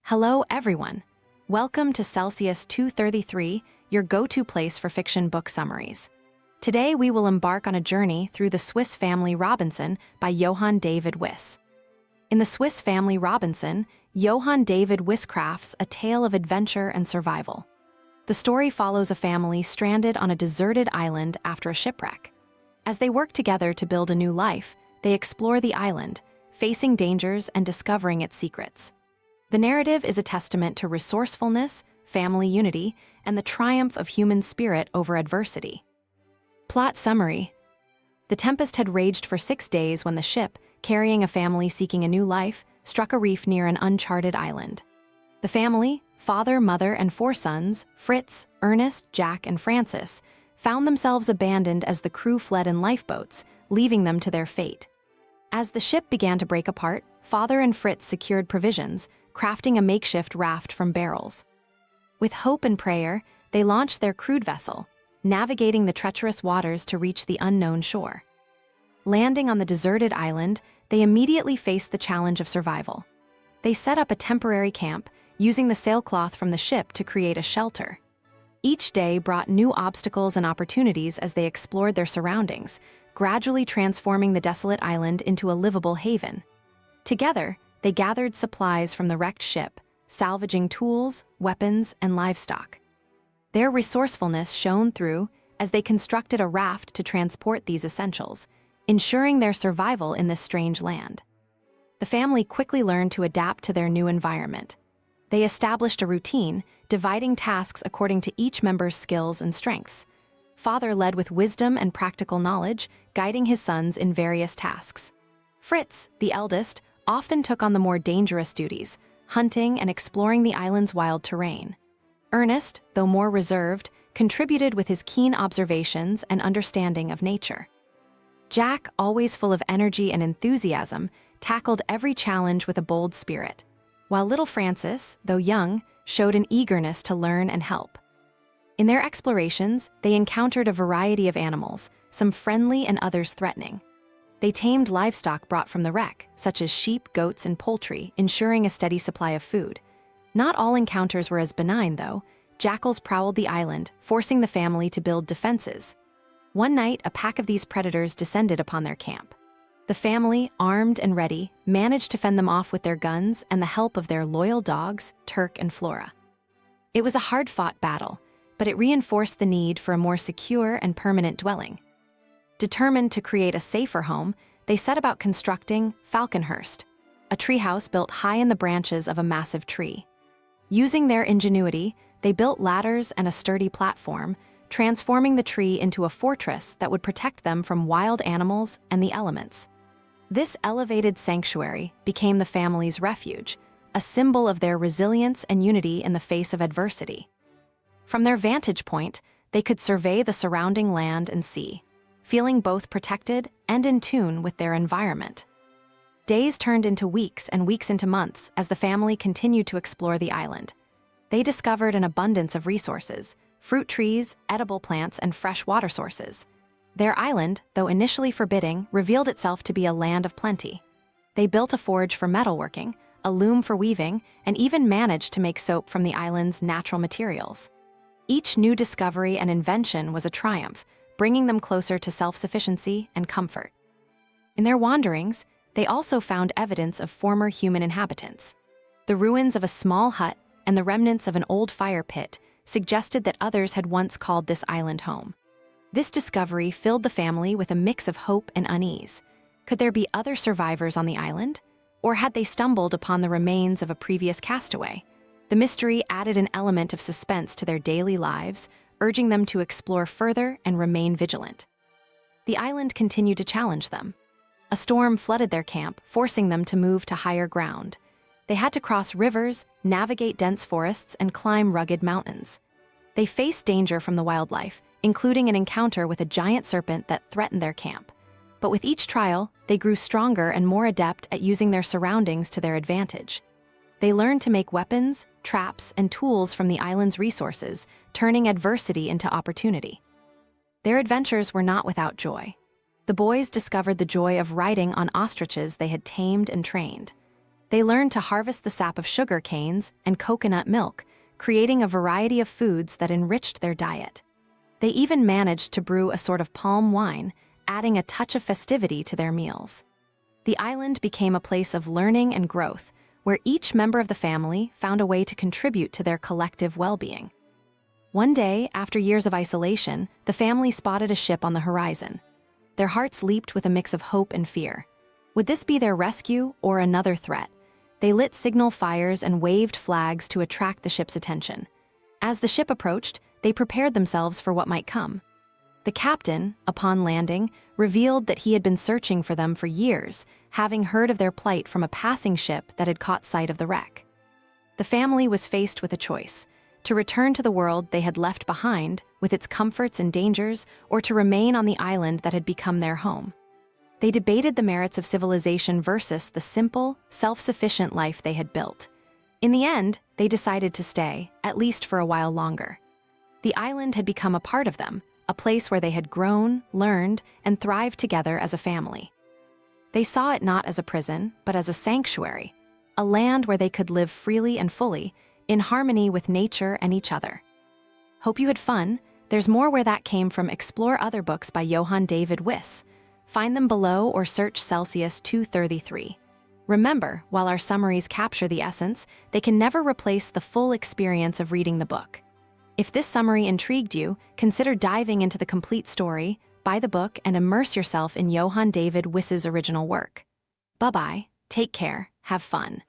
Hello, everyone. Welcome to Celsius 233, your go-to place for fiction book summaries. Today, we will embark on a journey through The Swiss Family Robinson by Johann David Wyss. In The Swiss Family Robinson, Johann David Wyss crafts a tale of adventure and survival. The story follows a family stranded on a deserted island after a shipwreck. As they work together to build a new life, they explore the island, facing dangers and discovering its secrets. The narrative is a testament to resourcefulness, family unity, and the triumph of human spirit over adversity. Plot summary. The tempest had raged for 6 days when the ship, carrying a family seeking a new life, struck a reef near an uncharted island. The family, father, mother, and 4 sons, Fritz, Ernest, Jack, and Francis, found themselves abandoned as the crew fled in lifeboats, leaving them to their fate. As the ship began to break apart, Father and Fritz secured provisions, crafting a makeshift raft from barrels. With hope and prayer, they launched their crude vessel, navigating the treacherous waters to reach the unknown shore. Landing on the deserted island, they immediately faced the challenge of survival. They set up a temporary camp, using the sailcloth from the ship to create a shelter. Each day brought new obstacles and opportunities as they explored their surroundings, gradually transforming the desolate island into a livable haven. Together, they gathered supplies from the wrecked ship, salvaging tools, weapons, and livestock. Their resourcefulness shone through as they constructed a raft to transport these essentials, ensuring their survival in this strange land. The family quickly learned to adapt to their new environment. They established a routine, dividing tasks according to each member's skills and strengths. Father led with wisdom and practical knowledge, guiding his sons in various tasks. Fritz, the eldest, often took on the more dangerous duties, hunting and exploring the island's wild terrain. Ernest, though more reserved, contributed with his keen observations and understanding of nature. Jack, always full of energy and enthusiasm, tackled every challenge with a bold spirit, while little Francis, though young, showed an eagerness to learn and help. In their explorations, they encountered a variety of animals, some friendly and others threatening. They tamed livestock brought from the wreck, such as sheep, goats, and poultry, ensuring a steady supply of food. Not all encounters were as benign, though. Jackals prowled the island, forcing the family to build defenses. One night, a pack of these predators descended upon their camp. The family, armed and ready, managed to fend them off with their guns and the help of their loyal dogs, Turk and Flora. It was a hard-fought battle, but it reinforced the need for a more secure and permanent dwelling. Determined to create a safer home, they set about constructing Falconhurst, a treehouse built high in the branches of a massive tree. Using their ingenuity, they built ladders and a sturdy platform, transforming the tree into a fortress that would protect them from wild animals and the elements. This elevated sanctuary became the family's refuge, a symbol of their resilience and unity in the face of adversity. From their vantage point, they could survey the surrounding land and sea, feeling both protected and in tune with their environment. Days turned into weeks and weeks into months as the family continued to explore the island. They discovered an abundance of resources: fruit trees, edible plants, and fresh water sources. Their island, though initially forbidding, revealed itself to be a land of plenty. They built a forge for metalworking, a loom for weaving, and even managed to make soap from the island's natural materials. Each new discovery and invention was a triumph, bringing them closer to self-sufficiency and comfort. In their wanderings, they also found evidence of former human inhabitants. The ruins of a small hut and the remnants of an old fire pit suggested that others had once called this island home. This discovery filled the family with a mix of hope and unease. Could there be other survivors on the island? Or had they stumbled upon the remains of a previous castaway? The mystery added an element of suspense to their daily lives, urging them to explore further and remain vigilant. The island continued to challenge them. A storm flooded their camp, forcing them to move to higher ground. They had to cross rivers, navigate dense forests, and climb rugged mountains. They faced danger from the wildlife, including an encounter with a giant serpent that threatened their camp. But with each trial, they grew stronger and more adept at using their surroundings to their advantage. They learned to make weapons, traps, and tools from the island's resources, turning adversity into opportunity. Their adventures were not without joy. The boys discovered the joy of riding on ostriches they had tamed and trained. They learned to harvest the sap of sugar canes and coconut milk, creating a variety of foods that enriched their diet. They even managed to brew a sort of palm wine, adding a touch of festivity to their meals. The island became a place of learning and growth, where each member of the family found a way to contribute to their collective well-being. One day, after years of isolation, the family spotted a ship on the horizon. Their hearts leaped with a mix of hope and fear. Would this be their rescue or another threat? They lit signal fires and waved flags to attract the ship's attention. As the ship approached, they prepared themselves for what might come. The captain, upon landing, revealed that he had been searching for them for years, having heard of their plight from a passing ship that had caught sight of the wreck. The family was faced with a choice: to return to the world they had left behind, with its comforts and dangers, or to remain on the island that had become their home. They debated the merits of civilization versus the simple, self-sufficient life they had built. In the end, they decided to stay, at least for a while longer. The island had become a part of them, a place where they had grown, learned, and thrived together as a family. They saw it not as a prison, but as a sanctuary, a land where they could live freely and fully, in harmony with nature and each other. Hope you had fun. There's more where that came from. Explore other books by Johann David Wyss. Find them below or search Celsius 233. Remember, while our summaries capture the essence, they can never replace the full experience of reading the book. If this summary intrigued you, consider diving into the complete story, buy the book, and immerse yourself in Johann David Wyss's original work. Bye-bye, take care, have fun.